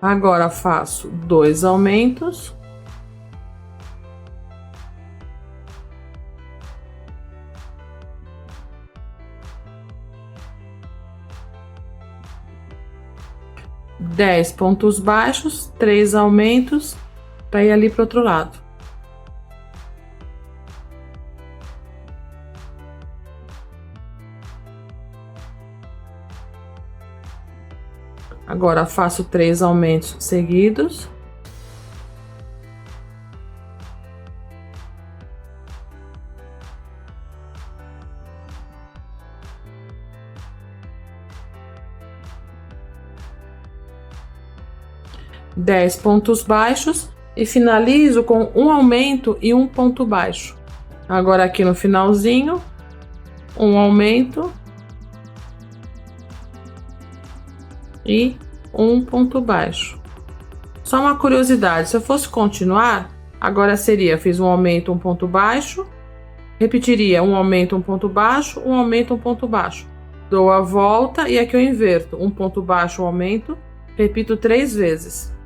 Agora faço 2 aumentos. Dez pontos baixos, 3 aumentos, para ir ali para o outro lado. Agora faço 3 aumentos seguidos. Dez pontos baixos e finalizo com um aumento e um ponto baixo. Agora aqui no finalzinho, um aumento e um ponto baixo. Só uma curiosidade, se eu fosse continuar, agora seria, fiz um aumento, um ponto baixo, repetiria um aumento, um ponto baixo, um aumento, um ponto baixo. Dou a volta e aqui eu inverto, um ponto baixo, um aumento, repito 3 vezes.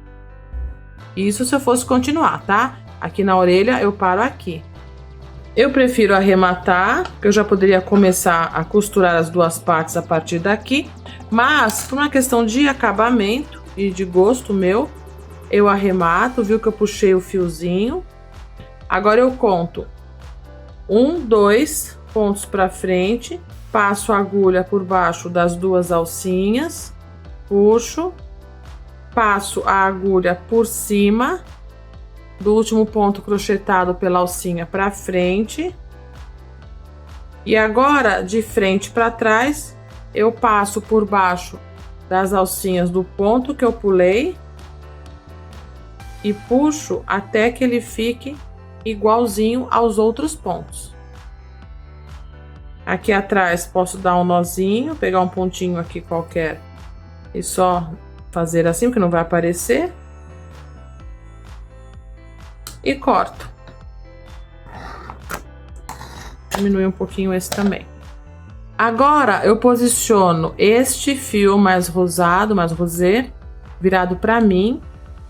Isso se eu fosse continuar, tá? Aqui na orelha eu paro aqui. Eu prefiro arrematar, porque eu já poderia começar a costurar as duas partes a partir daqui, mas por uma questão de acabamento e de gosto meu, eu arremato. Viu que eu puxei o fiozinho? Agora eu conto 1, 2 pontos para frente, passo a agulha por baixo das duas alcinhas, puxo, passo a agulha por cima do último ponto crochetado pela alcinha para frente. E agora, de frente para trás, eu passo por baixo das alcinhas do ponto que eu pulei e puxo até que ele fique igualzinho aos outros pontos. Aqui atrás posso dar um nozinho, pegar um pontinho aqui qualquer e só fazer assim, porque não vai aparecer. E corto. Diminui um pouquinho esse também. Agora eu posiciono este fio mais rosado, mais rosé, virado para mim,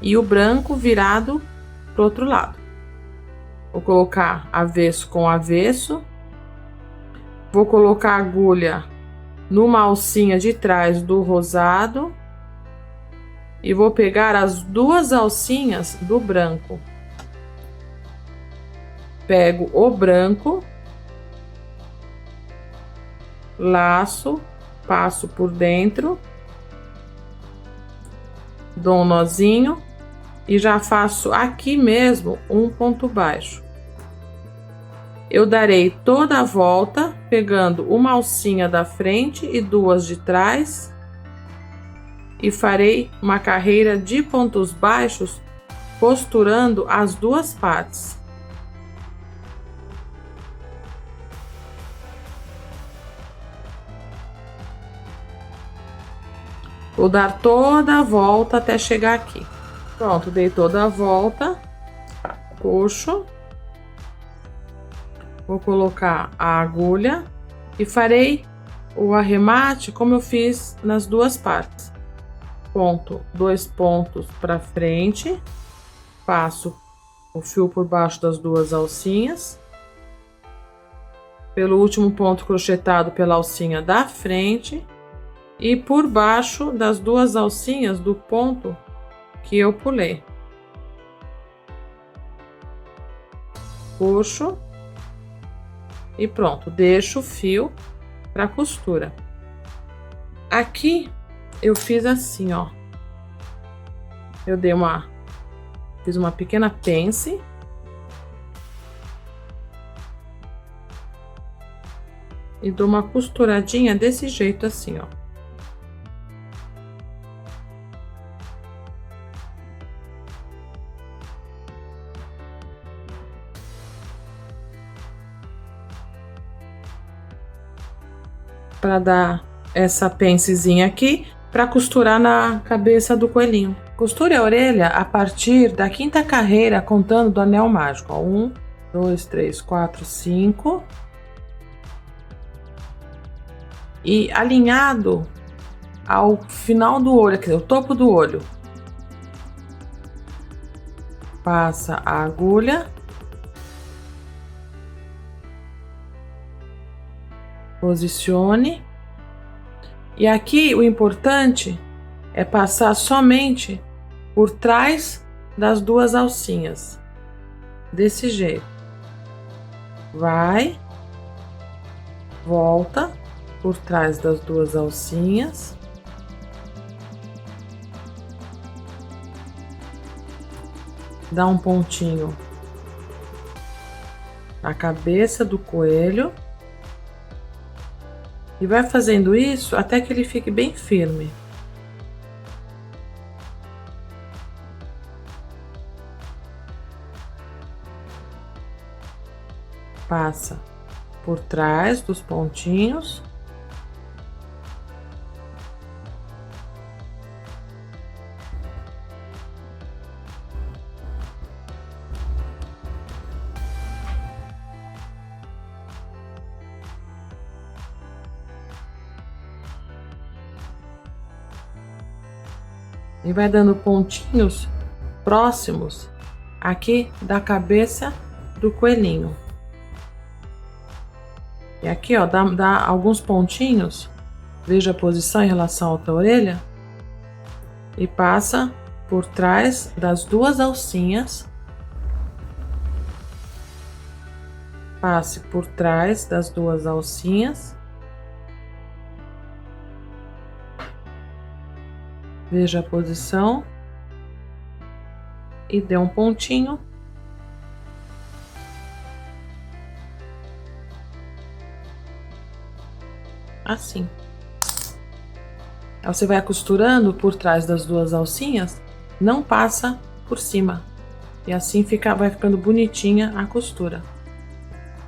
e o branco virado pro outro lado. Vou colocar avesso com avesso. Vou colocar a agulha numa alcinha de trás do rosado e vou pegar as duas alcinhas do branco. Pego o branco, laço, passo por dentro, dou um nozinho e já faço aqui mesmo um ponto baixo. Eu darei toda a volta, pegando uma alcinha da frente e duas de trás, e farei uma carreira de pontos baixos, costurando as duas partes. Vou dar toda a volta até chegar aqui. Pronto, dei toda a volta, puxo, vou colocar a agulha e farei o arremate como eu fiz nas duas partes. Ponto, 2 pontos para frente, passo o fio por baixo das duas alcinhas, pelo último ponto crochetado pela alcinha da frente e por baixo das duas alcinhas do ponto que eu pulei. Puxo e pronto, deixo o fio para costura. Aqui eu fiz assim, ó. Eu fiz uma pequena pence. E dou uma costuradinha desse jeito assim, ó. Para dar essa pencezinha aqui, para costurar na cabeça do coelhinho. Costure a orelha a partir da 5ª carreira, contando do anel mágico. 1, 2, 3, 4, 5. E alinhado ao final do olho, quer dizer, o topo do olho. Passa a agulha. Posicione. E aqui o importante é passar somente por trás das duas alcinhas. Desse jeito. Vai. Volta por trás das duas alcinhas. Dá um pontinho na cabeça do coelho. E vai fazendo isso até que ele fique bem firme. Passa por trás dos pontinhos. E vai dando pontinhos próximos aqui da cabeça do coelhinho. E aqui, ó, dá alguns pontinhos. Veja a posição em relação à outra orelha. E passa por trás das duas alcinhas. Passe por trás das duas alcinhas. Veja a posição. E dê um pontinho. Assim. Aí você vai costurando por trás das duas alcinhas, não passa por cima. E assim vai ficando bonitinha a costura.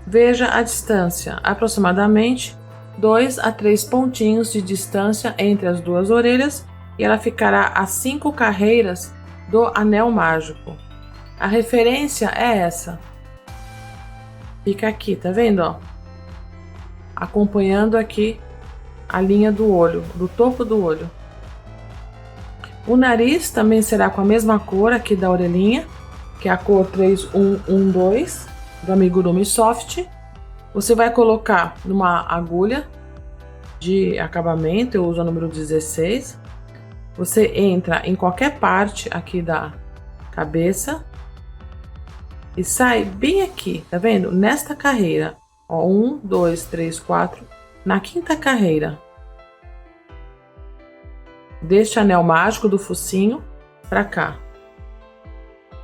Veja a distância, aproximadamente 2 a 3 pontinhos de distância entre as duas orelhas, e ela ficará a 5 carreiras do anel mágico. A referência é essa. Fica aqui, tá vendo, ó? Acompanhando aqui a linha do olho, do topo do olho. O nariz também será com a mesma cor aqui da orelhinha, que é a cor 3112 do Amigurumi Soft. Você vai colocar numa agulha de acabamento, eu uso a número 16. Você entra em qualquer parte aqui da cabeça e sai bem aqui, tá vendo? Nesta carreira, ó, 1, 2, 3, 4, na quinta carreira deste anel mágico do focinho pra cá.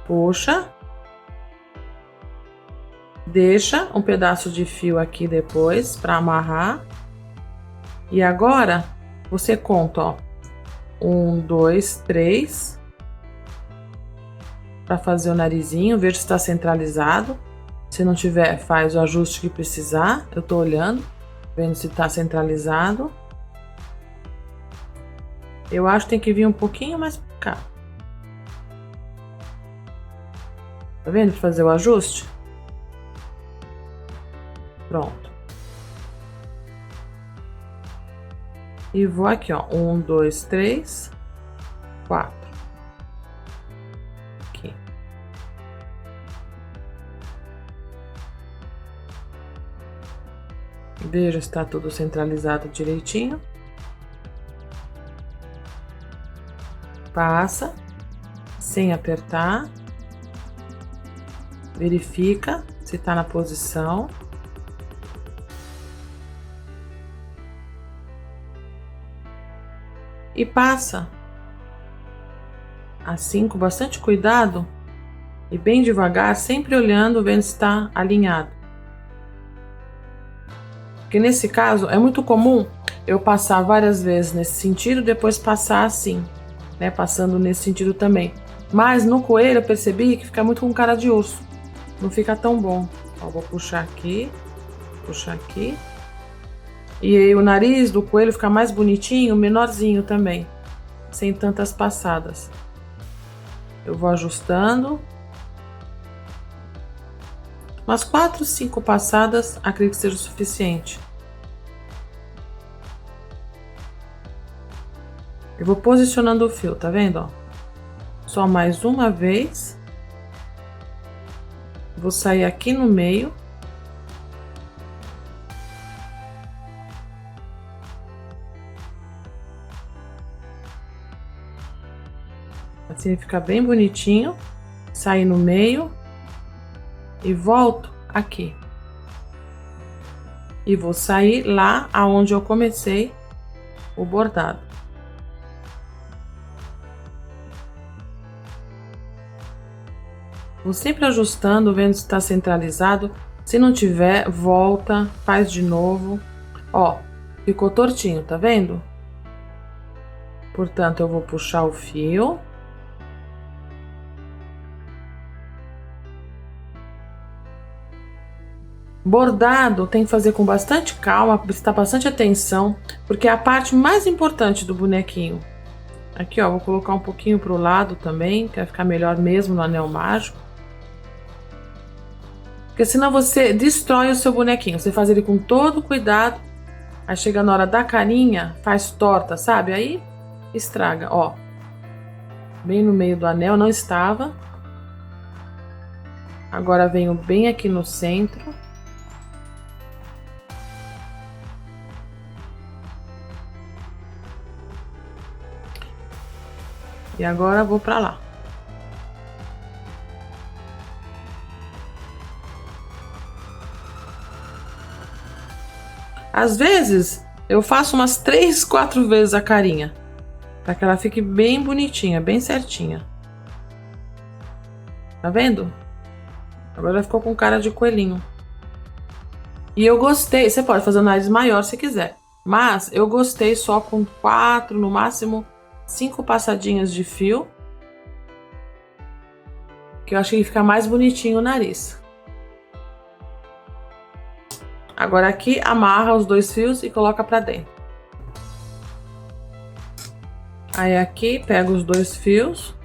Puxa, deixa um pedaço de fio aqui depois para amarrar. E agora você conta, ó, 1, 2, 3, para fazer o narizinho, veja se está centralizado. Se não tiver, faz o ajuste que precisar. Eu tô olhando, vendo se está centralizado. Eu acho que tem que vir um pouquinho mais pra cá. Tá vendo? Pra fazer o ajuste. Pronto. E vou aqui, ó. 1, 2, 3, 4. Aqui. Veja se tá tudo centralizado direitinho. Passa, sem apertar. Verifica se tá na posição. E passa. Assim, com bastante cuidado e bem devagar, sempre olhando, vendo se está alinhado. Porque nesse caso, é muito comum eu passar várias vezes nesse sentido, depois passar assim, né? Passando nesse sentido também. Mas no coelho eu percebi que fica muito com cara de urso. Não fica tão bom. Ó, vou puxar aqui. Puxar aqui. E aí o nariz do coelho fica mais bonitinho, menorzinho também. Sem tantas passadas. Eu vou ajustando. Umas 4, 5 passadas, acredito que seja o suficiente. Eu vou posicionando o fio, tá vendo, ó? Só mais uma vez. Vou sair aqui no meio. Assim fica bem bonitinho. Sair no meio. E volto aqui. E vou sair lá aonde eu comecei o bordado. Vou sempre ajustando, vendo se está centralizado. Se não tiver, volta, faz de novo. Ó, ficou tortinho, tá vendo? Portanto, eu vou puxar o fio. Bordado tem que fazer com bastante calma, prestar bastante atenção, porque é a parte mais importante do bonequinho. Aqui, ó, vou colocar um pouquinho pro lado também, que vai ficar melhor mesmo no anel mágico. Porque senão você destrói o seu bonequinho. Você faz ele com todo cuidado, aí chega na hora da carinha, faz torta, sabe? Aí estraga, ó. Bem no meio do anel, não estava. Agora venho bem aqui no centro. E agora eu vou pra lá. Às vezes, eu faço umas 3, 4 vezes a carinha, para que ela fique bem bonitinha, bem certinha. Tá vendo? Agora ela ficou com cara de coelhinho. E eu gostei, você pode fazer o nariz maior se quiser, mas eu gostei só com 4, no máximo 5 passadinhas de fio, que eu achei que fica mais bonitinho o nariz. Agora aqui amarra os 2 fios e coloca pra dentro. Aí aqui pega os 2 fios.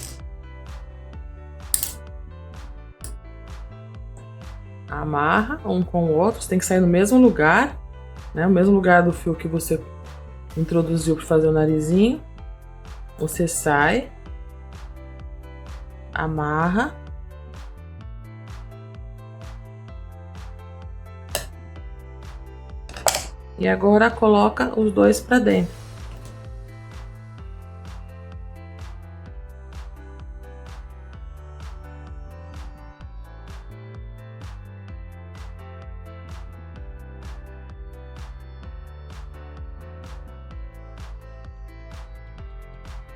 Amarra um com o outro, você tem que sair no mesmo lugar, né? O mesmo lugar do fio que você introduziu para fazer o narizinho. Você sai, amarra. E agora coloca os 2 para dentro.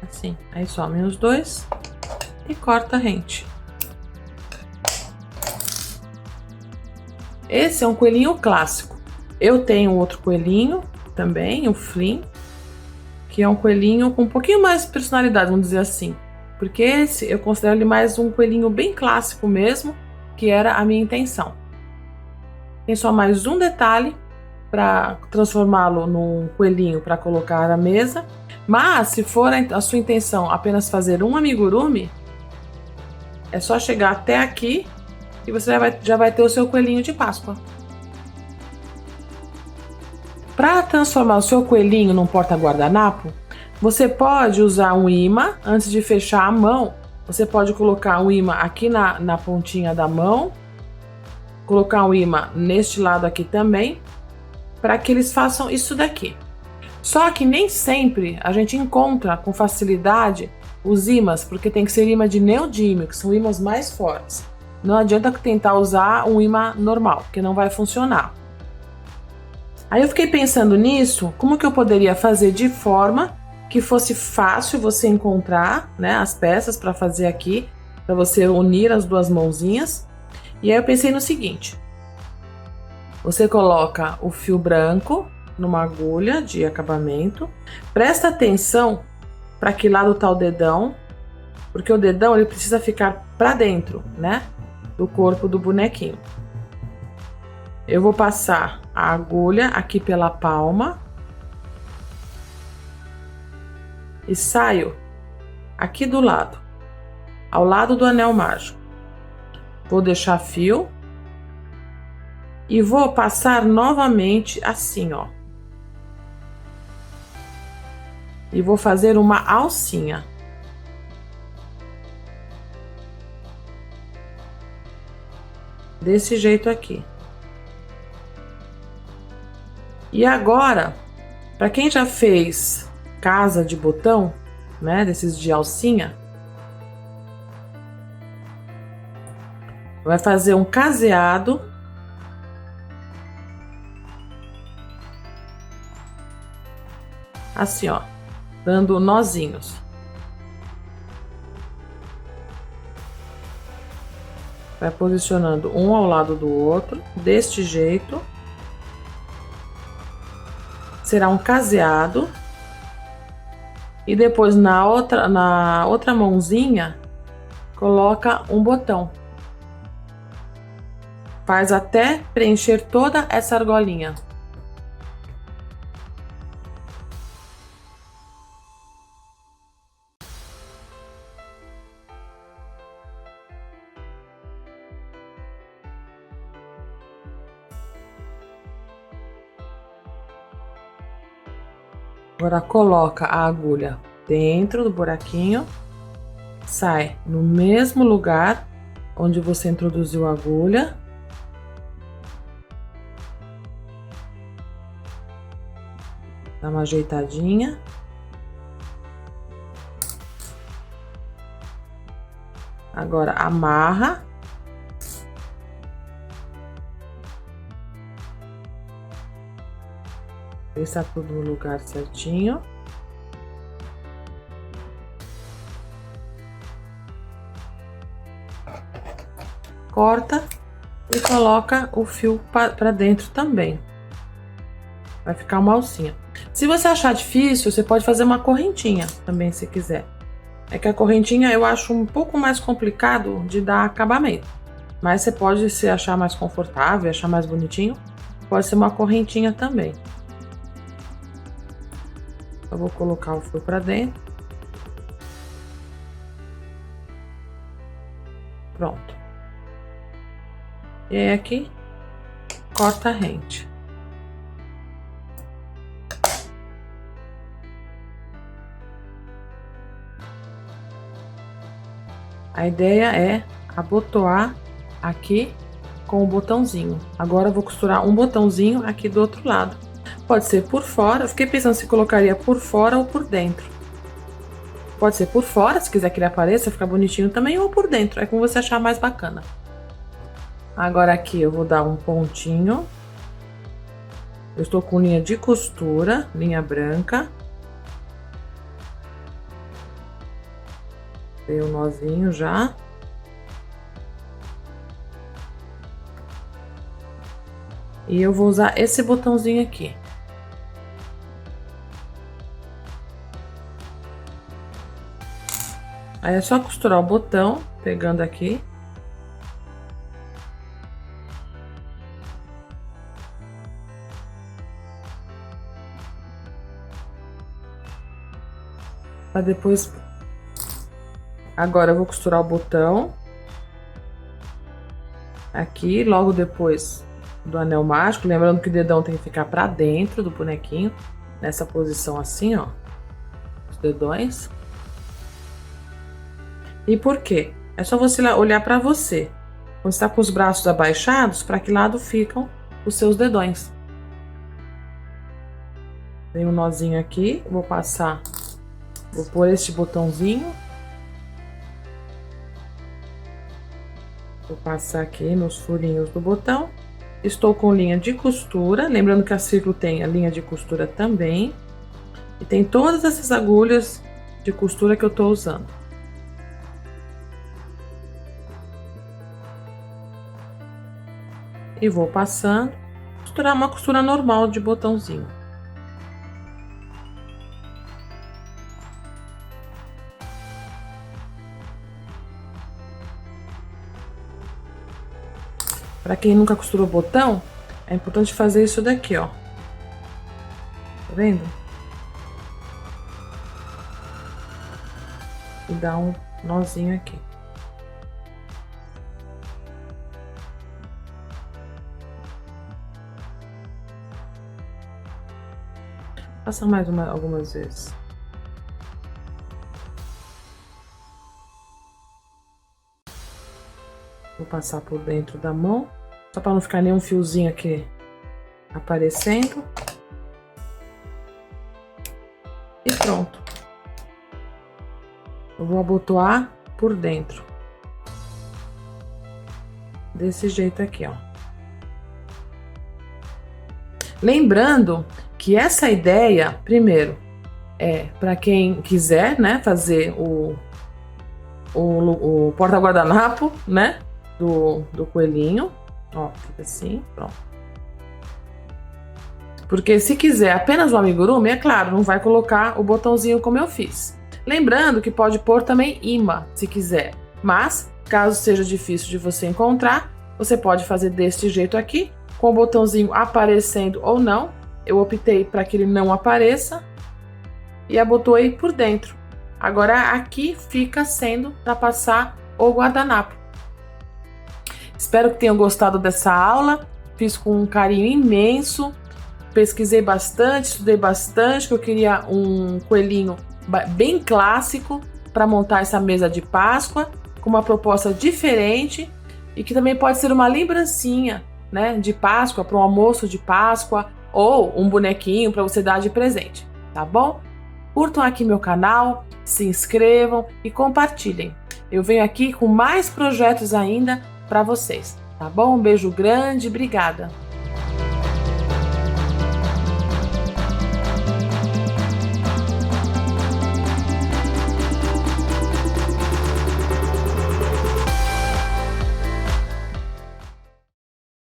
Assim, aí some os 2 e corta a rente. Esse é um coelhinho clássico. Eu tenho outro coelhinho também, o Flynn, que é um coelhinho com um pouquinho mais de personalidade, vamos dizer assim. Porque esse eu considero ele mais um coelhinho bem clássico mesmo, que era a minha intenção. Tem só mais um detalhe para transformá-lo num coelhinho para colocar à mesa. Mas se for a sua intenção apenas fazer um amigurumi, é só chegar até aqui e você já vai ter o seu coelhinho de Páscoa. Para transformar o seu coelhinho num porta-guardanapo, você pode usar um imã antes de fechar a mão. Você pode colocar um imã aqui na pontinha da mão, colocar um imã neste lado aqui também, para que eles façam isso daqui. Só que nem sempre a gente encontra com facilidade os ímãs, porque tem que ser imã de neodímio, que são ímãs mais fortes. Não adianta tentar usar um imã normal, porque não vai funcionar. Aí eu fiquei pensando nisso, como que eu poderia fazer de forma que fosse fácil você encontrar, né, as peças para fazer aqui, para você unir as 2 mãozinhas. E aí eu pensei no seguinte: você coloca o fio branco numa agulha de acabamento, presta atenção para que lado tá o dedão, porque o dedão ele precisa ficar para dentro, né, do corpo do bonequinho. Eu vou passar a agulha aqui pela palma e saio aqui do lado, ao lado do anel mágico. Vou deixar fio e vou passar novamente assim, ó. E vou fazer uma alcinha. Desse jeito aqui. E agora, para quem já fez casa de botão, né, desses de alcinha, vai fazer um caseado assim, ó, dando nozinhos. Vai posicionando um ao lado do outro, deste jeito. Será um caseado. E depois na outra mãozinha, coloca um botão. Faz até preencher toda essa argolinha. Agora coloca a agulha dentro do buraquinho, sai no mesmo lugar onde você introduziu a agulha. Dá uma ajeitadinha. Agora amarra. Está tudo no lugar certinho. Corta e coloca o fio para dentro também. Vai ficar uma alcinha. Se você achar difícil, você pode fazer uma correntinha também, se quiser. É que a correntinha eu acho um pouco mais complicado de dar acabamento. Mas você pode, se achar mais confortável, achar mais bonitinho, pode ser uma correntinha também. Eu vou colocar o fio para dentro. Pronto. E aí aqui, corta a rente. A ideia é abotoar aqui com o botãozinho. Agora eu vou costurar um botãozinho aqui do outro lado. Pode ser por fora, eu fiquei pensando se colocaria por fora ou por dentro. Pode ser por fora, se quiser que ele apareça, ficar bonitinho também, ou por dentro, é como você achar mais bacana. Agora aqui eu vou dar um pontinho. Eu estou com linha de costura, linha branca. Dei um nozinho já. E eu vou usar esse botãozinho aqui. Aí é só costurar o botão, pegando aqui. Pra depois... Agora eu vou costurar o botão. Aqui, logo depois do anel mágico. Lembrando que o dedão tem que ficar pra dentro do bonequinho. Nessa posição assim, ó. Os dedões. E por quê? É só você olhar pra você. Quando você tá com os braços abaixados, pra que lado ficam os seus dedões. Tem um nozinho aqui. Vou passar... Vou pôr este botãozinho. Vou passar aqui nos furinhos do botão. Estou com linha de costura. Lembrando que a Círculo tem a linha de costura também. E tem todas essas agulhas de costura que eu tô usando. E vou passando. Costurar uma costura normal de botãozinho. Para quem nunca costurou botão, é importante fazer isso daqui, ó. Tá vendo? E dar um nozinho aqui. Passa mais algumas vezes. Vou passar por dentro da mão. Só para não ficar nenhum fiozinho aqui aparecendo. E pronto. Eu vou abotoar por dentro. Desse jeito aqui, ó. Lembrando que essa ideia, primeiro, é para quem quiser, né, fazer o porta-guardanapo, né, do coelhinho. Ó, fica assim, pronto. Porque se quiser apenas o amigurumi, é claro, não vai colocar o botãozinho como eu fiz. Lembrando que pode pôr também imã, se quiser. Mas, caso seja difícil de você encontrar, você pode fazer deste jeito aqui, com o botãozinho aparecendo ou não. Eu optei para que ele não apareça e abotoei por dentro. Agora aqui fica sendo para passar o guardanapo. Espero que tenham gostado dessa aula. Fiz com um carinho imenso. Pesquisei bastante, estudei bastante, que eu queria um coelhinho bem clássico para montar essa mesa de Páscoa, com uma proposta diferente e que também pode ser uma lembrancinha, né, de Páscoa, para um almoço de Páscoa ou um bonequinho para você dar de presente, tá bom? Curtam aqui meu canal, se inscrevam e compartilhem. eu venho aqui com mais projetos ainda para vocês, tá bom? Um beijo grande, obrigada!